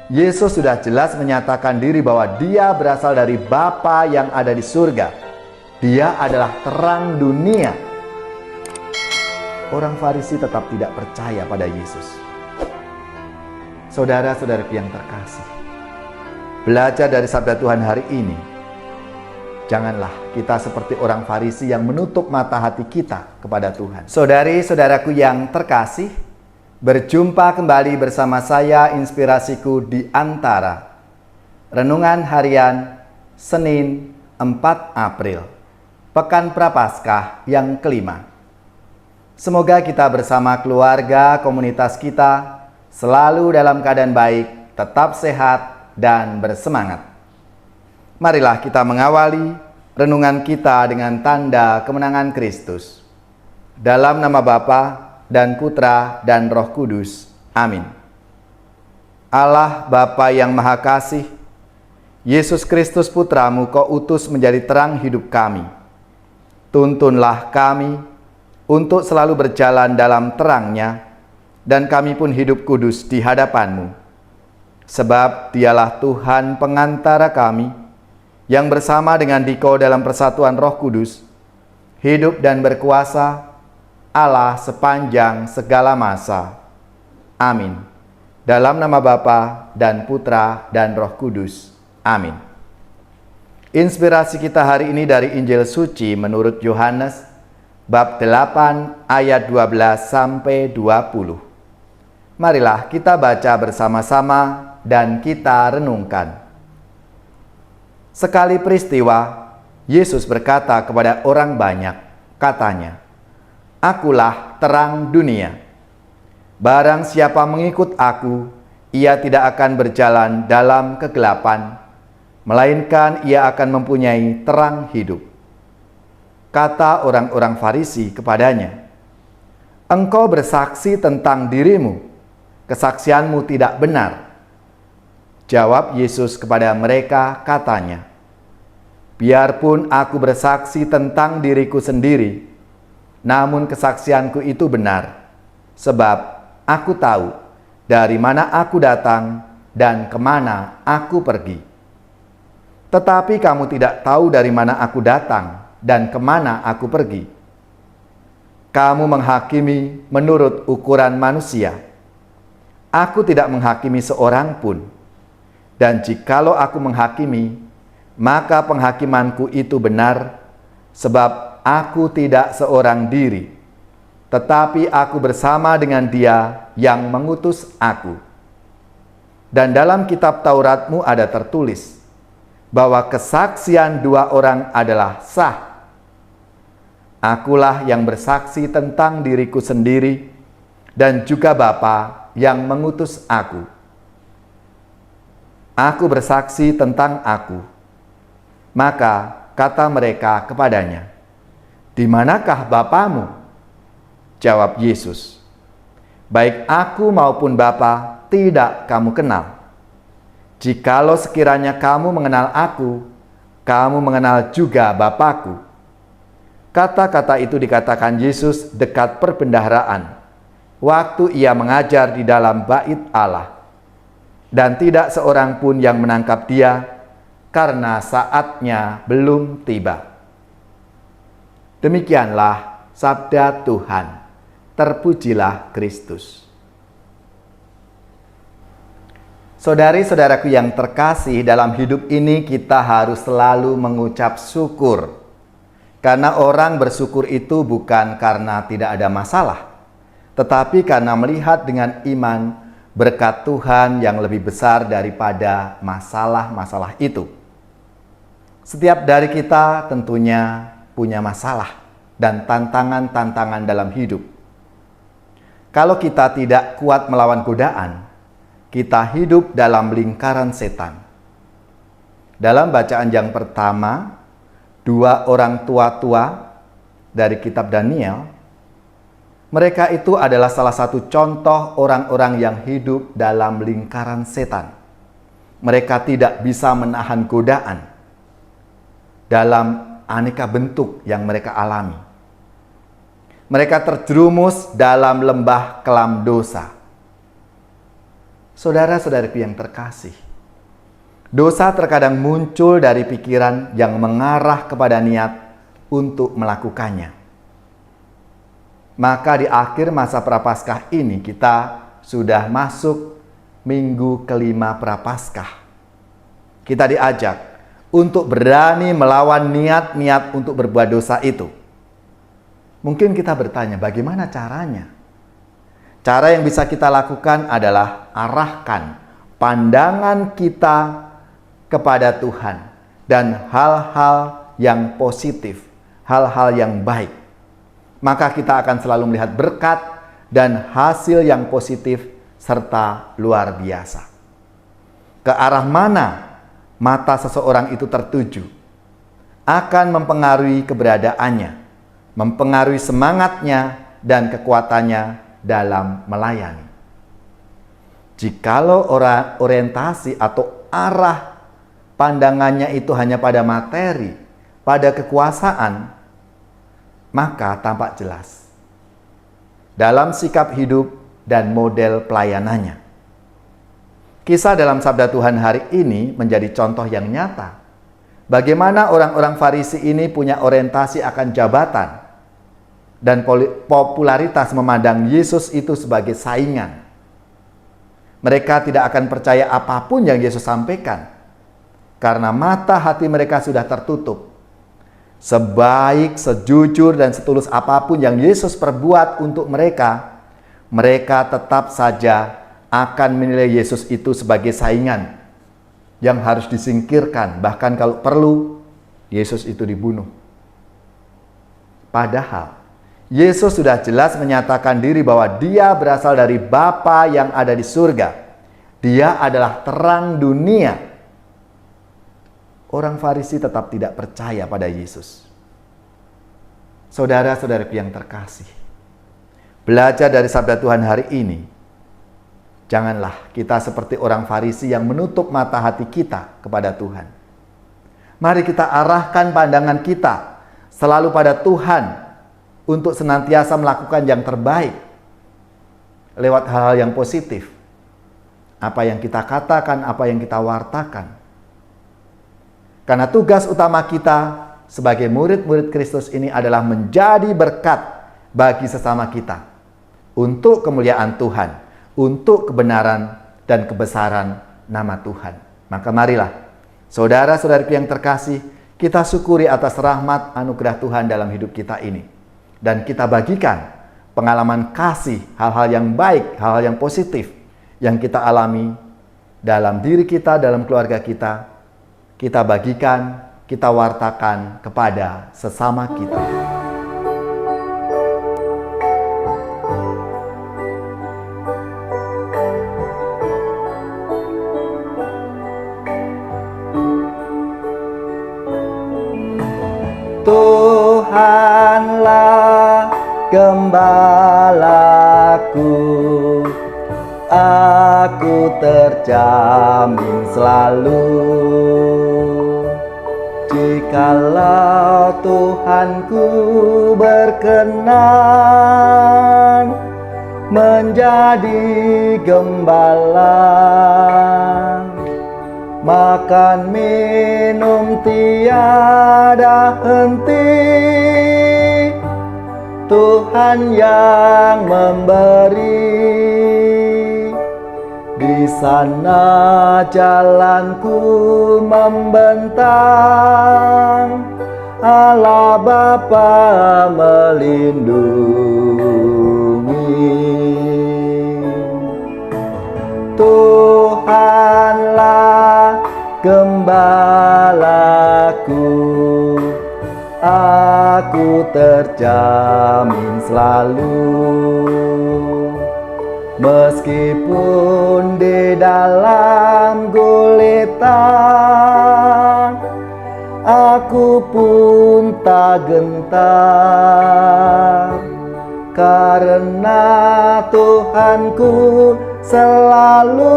Yesus sudah jelas menyatakan diri bahwa dia berasal dari Bapa yang ada di surga. Dia adalah terang dunia. Orang Farisi tetap tidak percaya pada Yesus. Saudara-saudaraku yang terkasih, belajar dari sabda Tuhan hari ini. Janganlah kita seperti orang Farisi yang menutup mata hati kita kepada Tuhan. Saudari-saudaraku yang terkasih, berjumpa kembali bersama saya Inspirasiku di Antara. Renungan harian Senin 4 April, Pekan Prapaskah yang kelima. Semoga kita bersama keluarga komunitas kita selalu dalam keadaan baik, tetap sehat, dan bersemangat. Marilah kita mengawali renungan kita dengan tanda kemenangan Kristus. Dalam nama Bapa dan Putra dan Roh Kudus. Amin. Allah Bapa yang Maha Kasih, Yesus Kristus Putramu Kau utus menjadi terang hidup kami. Tuntunlah kami untuk selalu berjalan dalam terang-Nya, dan kami pun hidup kudus di hadapan-Mu. Sebab Dialah Tuhan pengantara kami, yang bersama dengan Dikau dalam persatuan Roh Kudus, hidup dan berkuasa Allah sepanjang segala masa. Amin. Dalam nama Bapa dan Putra dan Roh Kudus. Amin. Inspirasi kita hari ini dari Injil Suci menurut Yohanes, bab 8 ayat 12 sampai 20. Marilah kita baca bersama-sama dan kita renungkan. Sekali peristiwa, Yesus berkata kepada orang banyak, katanya, "Akulah terang dunia. Barang siapa mengikut aku, ia tidak akan berjalan dalam kegelapan, melainkan ia akan mempunyai terang hidup." Kata orang-orang Farisi kepadanya, "Engkau bersaksi tentang dirimu, kesaksianmu tidak benar." Jawab Yesus kepada mereka, katanya, "Biarpun aku bersaksi tentang diriku sendiri, namun kesaksianku itu benar, sebab aku tahu dari mana aku datang dan kemana aku pergi. Tetapi kamu tidak tahu dari mana aku datang dan kemana aku pergi. Kamu menghakimi menurut ukuran manusia. Aku tidak menghakimi seorang pun. Dan jikalau aku menghakimi, maka penghakimanku itu benar, sebab aku tidak seorang diri, tetapi aku bersama dengan Dia yang mengutus aku. Dan dalam kitab Tauratmu ada tertulis, bahwa kesaksian dua orang adalah sah. Akulah yang bersaksi tentang diriku sendiri, dan juga Bapa yang mengutus aku. Aku bersaksi tentang aku." Maka kata mereka kepadanya, "Di manakah Bapamu?" Jawab Yesus, "Baik aku maupun Bapa tidak kamu kenal. Jikalau sekiranya kamu mengenal aku, kamu mengenal juga Bapa-Ku." Kata-kata itu dikatakan Yesus dekat perbendaharaan, waktu ia mengajar di dalam bait Allah. Dan tidak seorang pun yang menangkap Dia, karena saatnya belum tiba. Demikianlah sabda Tuhan. Terpujilah Kristus. Saudari-saudaraku yang terkasih, dalam hidup ini kita harus selalu mengucap syukur. Karena orang bersyukur itu bukan karena tidak ada masalah, tetapi karena melihat dengan iman berkat Tuhan yang lebih besar daripada masalah-masalah itu. Setiap dari kita tentunya punya masalah dan tantangan-tantangan dalam hidup. Kalau kita tidak kuat melawan godaan, kita hidup dalam lingkaran setan. Dalam bacaan yang pertama, dua orang tua-tua dari kitab Daniel, mereka itu adalah salah satu contoh orang-orang yang hidup dalam lingkaran setan. Mereka tidak bisa menahan godaan dalam aneka bentuk yang mereka alami. Mereka terjerumus dalam lembah kelam dosa. Saudara-saudariku yang terkasih, dosa terkadang muncul dari pikiran yang mengarah kepada niat untuk melakukannya. Maka di akhir masa Prapaskah ini kita sudah masuk minggu kelima Prapaskah. Kita diajak untuk berani melawan niat-niat untuk berbuat dosa itu. Mungkin kita bertanya, bagaimana caranya? Cara yang bisa kita lakukan adalah arahkan pandangan kita kepada Tuhan dan hal-hal yang positif, hal-hal yang baik. Maka kita akan selalu melihat berkat dan hasil yang positif serta luar biasa. Ke arah mana mata seseorang itu tertuju akan mempengaruhi keberadaannya, mempengaruhi semangatnya dan kekuatannya dalam melayani. Jikalau orientasi atau arah pandangannya itu hanya pada materi, pada kekuasaan, maka tampak jelas dalam sikap hidup dan model pelayanannya. Kisah dalam Sabda Tuhan hari ini menjadi contoh yang nyata. Bagaimana orang-orang Farisi ini punya orientasi akan jabatan dan popularitas, memandang Yesus itu sebagai saingan. Mereka tidak akan percaya apapun yang Yesus sampaikan, karena mata hati mereka sudah tertutup. Sebaik, sejujur, dan setulus apapun yang Yesus perbuat untuk mereka, mereka tetap saja akan menilai Yesus itu sebagai saingan yang harus disingkirkan, bahkan kalau perlu, Yesus itu dibunuh. Padahal, Yesus sudah jelas menyatakan diri bahwa Dia berasal dari Bapa yang ada di surga. Dia adalah terang dunia. Orang Farisi tetap tidak percaya pada Yesus. Saudara-saudariku yang terkasih, belajar dari sabda Tuhan hari ini, janganlah kita seperti orang Farisi yang menutup mata hati kita kepada Tuhan. Mari kita arahkan pandangan kita selalu pada Tuhan untuk senantiasa melakukan yang terbaik lewat hal-hal yang positif. Apa yang kita katakan, apa yang kita wartakan. Karena tugas utama kita sebagai murid-murid Kristus ini adalah menjadi berkat bagi sesama kita. Untuk kemuliaan Tuhan, untuk kebenaran dan kebesaran nama Tuhan. Maka marilah, saudara-saudariku yang terkasih, kita syukuri atas rahmat anugerah Tuhan dalam hidup kita ini. Dan kita bagikan pengalaman kasih, hal-hal yang baik, hal-hal yang positif yang kita alami dalam diri kita, dalam keluarga kita. Kita bagikan, kita wartakan kepada sesama kita. Tuhanlah gembalaku, aku terjamin selalu. Jikalau Tuhanku berkenan menjadi gembala, makan minum tiada henti, Tuhan yang memberi. Di sana jalanku membentang, Allah Bapa melindungi. Tuhanlah gembalaku, aku terjamin selalu. Meskipun di dalam gulatan, aku pun tak gentar, karena Tuhanku selalu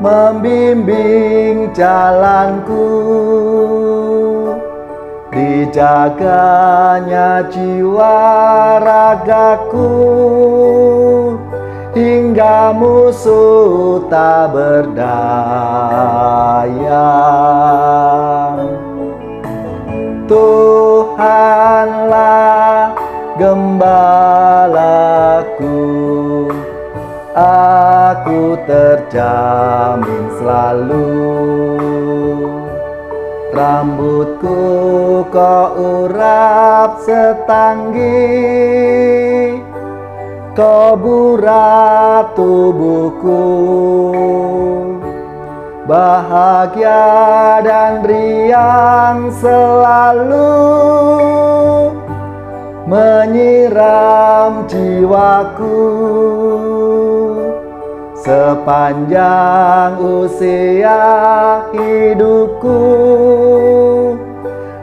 membimbing jalanku. Dijaganya jiwa ragaku hingga musuh tak berdaya. Tuhanlah gembalaku, aku terjamin selalu. Rambutku kau urap setanggi, kau burat tubuhku. Bahagia dan riang selalu menyiram jiwaku. Sepanjang usia hidupku,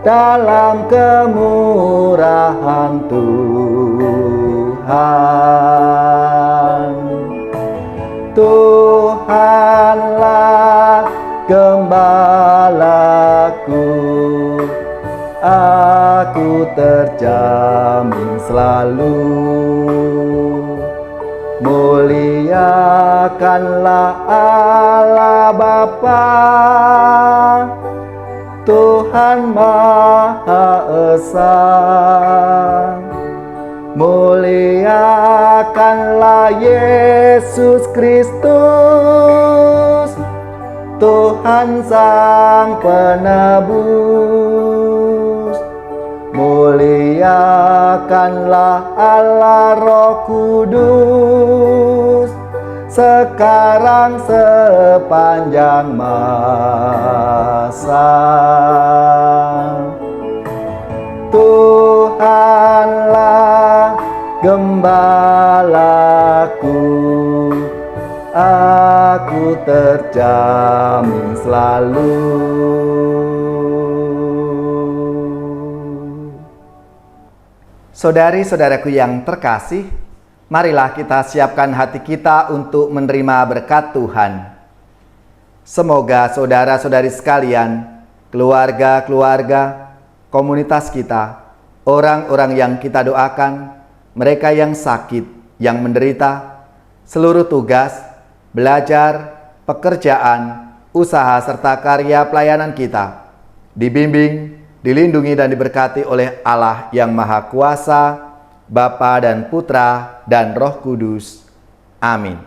dalam kemurahan Tuhan. Tuhanlah gembalaku, aku terjamin selalu. Muliakanlah Allah Bapa, Tuhan Maha Esa. Muliakanlah Yesus Kristus, Tuhan Sang Penebus. Muliakanlah Allah Roh Kudus, sekarang sepanjang masa. Tuhanlah gembalaku, aku terjamin selalu. Saudari-saudaraku yang terkasih, marilah kita siapkan hati kita untuk menerima berkat Tuhan. Semoga saudara-saudari sekalian, keluarga-keluarga, komunitas kita, orang-orang yang kita doakan, mereka yang sakit, yang menderita, seluruh tugas, belajar, pekerjaan, usaha serta karya pelayanan kita dibimbing, dilindungi dan diberkati oleh Allah yang Maha Kuasa, Bapa dan Putra dan Roh Kudus. Amin.